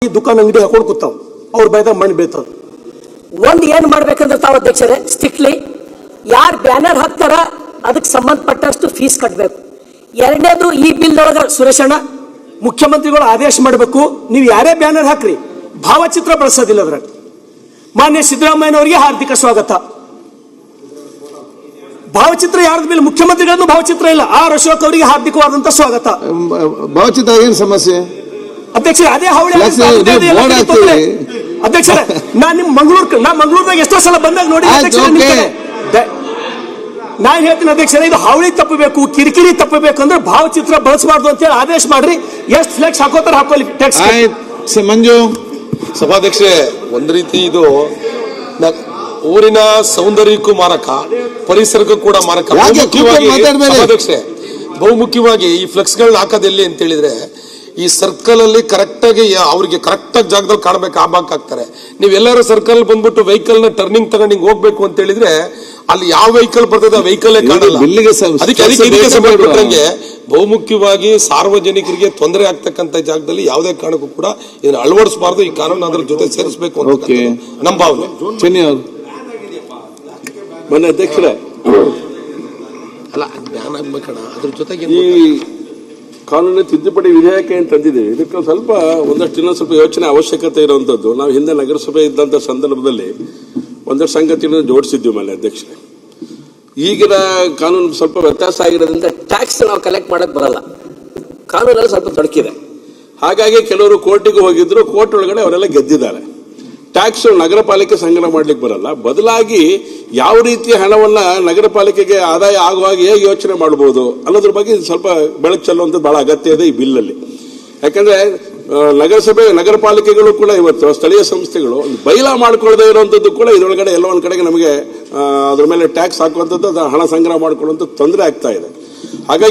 ದುಕಾನ್ ಅಂಗಡಿ ಹಾಕೊಂಡು ಕೂತಾವ್ ಅವ್ರ ಬೈದಾಗ ಮಣ್ಣು ಬೀಳ್ತಾವ. ಒಂದ್ ಏನ್ ಮಾಡ್ಬೇಕಂದ್ರೆ ತಾವು ಅಧ್ಯಕ್ಷರೇ ಸ್ಟ್ರಿಕ್ಟ್ಲಿ ಯಾರು ಬ್ಯಾನರ್ ಹಾಕ್ತಾರ ಅದಕ್ಕೆ ಸಂಬಂಧಪಟ್ಟಷ್ಟು ಫೀಸ್ ಕಟ್ಟಬೇಕು. ಎರಡನೇದು ಈ ಬಿಲ್ ಒಳಗ ಸುರೇಶಣ್ಣ ಮುಖ್ಯಮಂತ್ರಿಗಳು ಆದೇಶ ಮಾಡಬೇಕು, ನೀವು ಯಾರೇ ಬ್ಯಾನರ್ ಹಾಕ್ರಿ ಭಾವಚಿತ್ರ ಬಳಸೋದಿಲ್ಲ ಅದ್ರಾಗ. ಮಾನ್ಯ ಸಿದ್ದರಾಮಯ್ಯನವರಿಗೆ ಹಾರ್ದಿಕ ಸ್ವಾಗತ. ಭಾವಚಿತ್ರ ಯಾರ್ದ ಮೇಲೆ ಮುಖ್ಯಮಂತ್ರಿಗಳದ್ದು ಭಾವಚಿತ್ರ ಇಲ್ಲ. ಆರ್ ಅಶೋಕ್ ಅವರಿಗೆ ಹಾರ್ದಿಕವಾದಂತ ಸ್ವಾಗತ. ಭಾವಚಿತ್ರ ಏನ್ ಸಮಸ್ಯೆ ಅಧ್ಯಕ್ಷ? ಅದೇ ಹವಳಿ ಅಧ್ಯಕ್ಷ. ನಾನ್ ನಿಮ್ ಮಂಗಳೂರ್ದಾಗ ಎಷ್ಟೋ ಸಲ ಬಂದಾಗ ನೋಡಿ ನಾನ್ ಹೇಳ್ತೀನಿ ಅಧ್ಯಕ್ಷರೇ, ಇದು ಹಾವಳಿ ತಪ್ಪಬೇಕು, ಕಿರಿಕಿರಿ ತಪ್ಪಬೇಕು ಅಂದ್ರೆ ಭಾವಚಿತ್ರ ಬಳಸಬಾರ್ದು ಅಂತ ಹೇಳಿ ಆದೇಶ ಮಾಡ್ರಿ. ಎಷ್ಟು ಫ್ಲೆಕ್ಸ್ ಹಾಕೋತಾರ ಹಾಕೊಳ್ಳಿ ಟ್ಯಾಕ್ಸ್. ಮಂಜು ಸಭಾಧ್ಯಕ್ಷೆ, ಒಂದ್ ರೀತಿ ಇದು ಊರಿನ ಸೌಂದರ್ಯಕ್ಕೂ ಮಾರಕ, ಪರಿಸರಕ್ಕೂ ಕೂಡ ಮಾರಕ. ಸಭಾಧ್ಯಕ್ಷೆ, ಬಹುಮುಖ್ಯವಾಗಿ ಈ ಫ್ಲೆಕ್ಸ್ ಗಳನ್ನ ಹಾಕೋದೆಲ್ಲಿ ಅಂತ ಹೇಳಿದ್ರೆ ಈ ಸರ್ಕಲ್ ಅಲ್ಲಿ ಕರೆಕ್ಟ್ ಆಗಿ ಅವ್ರಿಗೆ ಕರೆಕ್ಟ್ ಆಗಿ ಜಾಗದಲ್ಲಿ ಕಾಣಬೇಕು ಆಗ್ತಾರೆ. ನೀವೆಲ್ಲರೂ ಸರ್ಕಲ್ ಬಂದ್ಬಿಟ್ಟು ವೆಹಿಕಲ್ ನ ಟರ್ನಿಂಗ್ ತಗೊಂಡು ಹಿಂಗ್ ಹೋಗ್ಬೇಕು ಅಂತ ಹೇಳಿದ್ರೆ ಅಲ್ಲಿ ಯಾವ ವೆಹಿಕಲ್ ಬರ್ತದೆ ಆ ವೆಹಿಕಲ್ ಕಾಣಲ್ಲ. ಅದಕ್ಕೆ ಸಂಬಂಧಪಟ್ಟಂಗೆ ಬಹುಮುಖ್ಯವಾಗಿ ಸಾರ್ವಜನಿಕರಿಗೆ ತೊಂದರೆ ಆಗ್ತಕ್ಕಂಥ ಜಾಗದಲ್ಲಿ ಯಾವುದೇ ಕಾರಣಕ್ಕೂ ಕೂಡ ಇದನ್ನ ಅಳವಡಿಸಬಾರ್ದು. ಈ ಕಾನೂನು ಅದ್ರ ಜೊತೆ ಸೇರಿಸಬೇಕು ಅಂತ ನಮ್ಮ ಭಾವನೆ. ಮನೆ ಅಧ್ಯಕ್ಷರೇ, ಅಲ್ಲ ಜ್ಞಾನ ಆಗ್ಬೇಕಣ, ಅದ್ರ ಜೊತೆಗೆ ಈ ಕಾನೂನು ತಿದ್ದುಪಡಿ ವಿಧೇಯಕ ಏನು ತಂದಿದ್ದೀವಿ, ಇದಕ್ಕೆ ಇನ್ನೊಂದು ಸ್ವಲ್ಪ ಯೋಚನೆ ಅವಶ್ಯಕತೆ ಇರುವಂತದ್ದು. ನಾವು ಹಿಂದೆ ನಗರಸಭೆ ಇದ್ದಂತ ಸಂದರ್ಭದಲ್ಲಿ ಒಂದಷ್ಟು ಸಂಗತಿಗಳನ್ನು ಜೋಡಿಸಿದ್ವಿ ಮೇಲೆ ಅಧ್ಯಕ್ಷರೇ. ಈಗಿನ ಕಾನೂನು ಸ್ವಲ್ಪ ವ್ಯತ್ಯಾಸ ಆಗಿರೋದ್ರಿಂದ ಟ್ಯಾಕ್ಸ್ ನಾವು ಕಲೆಕ್ಟ್ ಮಾಡಕ್ ಬರಲ್ಲ, ಕಾನೂನಲ್ಲಿ ಸ್ವಲ್ಪ ತೊಡಕಿದೆ. ಹಾಗಾಗಿ ಕೆಲವರು ಕೋರ್ಟಿಗೆ ಹೋಗಿದ್ರು, ಕೋರ್ಟ್ ಒಳಗಡೆ ಅವರೆಲ್ಲ ಗೆದ್ದಿದ್ದಾರೆ. ಟ್ಯಾಕ್ಸ್ ನಗರ ಪಾಲಿಕೆ ಸಂಗ್ರಹ ಮಾಡ್ಲಿಕ್ಕೆ ಬರಲ್ಲ. ಬದಲಾಗಿ ಯಾವ ರೀತಿಯ ಹಣವನ್ನ ನಗರ ಪಾಲಿಕೆಗೆ ಆದಾಯ ಆಗುವಾಗ ಹೇಗೆ ಯೋಚನೆ ಮಾಡಬಹುದು ಅನ್ನೋದ್ರ ಬಗ್ಗೆ ಸ್ವಲ್ಪ ಬೆಳಕು ಚೆಲ್ಲುವಂಥದ್ದು ಬಹಳ ಅಗತ್ಯ ಇದೆ ಈ ಬಿಲ್ಲಲ್ಲಿ. ಯಾಕಂದ್ರೆ ನಗರಸಭೆ ನಗರ ಪಾಲಿಕೆಗಳು ಕೂಡ ಇವತ್ತು ಸ್ಥಳೀಯ ಸಂಸ್ಥೆಗಳು ಬೈಲಾ ಮಾಡ್ಕೊಳ್ಳದೆ ಇರುವಂತದ್ದು ಕೂಡ ಇದರೊಳಗಡೆ ಎಲ್ಲ ಒಂದ್ ಕಡೆಗೆ ನಮಗೆ ಅದ್ರ ಮೇಲೆ ಟ್ಯಾಕ್ಸ್ ಹಾಕುವಂಥದ್ದು, ಹಣ ಸಂಗ್ರಹ ಮಾಡ್ಕೊಳ್ಳುವಂಥದ್ದು ತೊಂದರೆ ಆಗ್ತಾ ಇದೆ. ಹಾಗಾಗಿ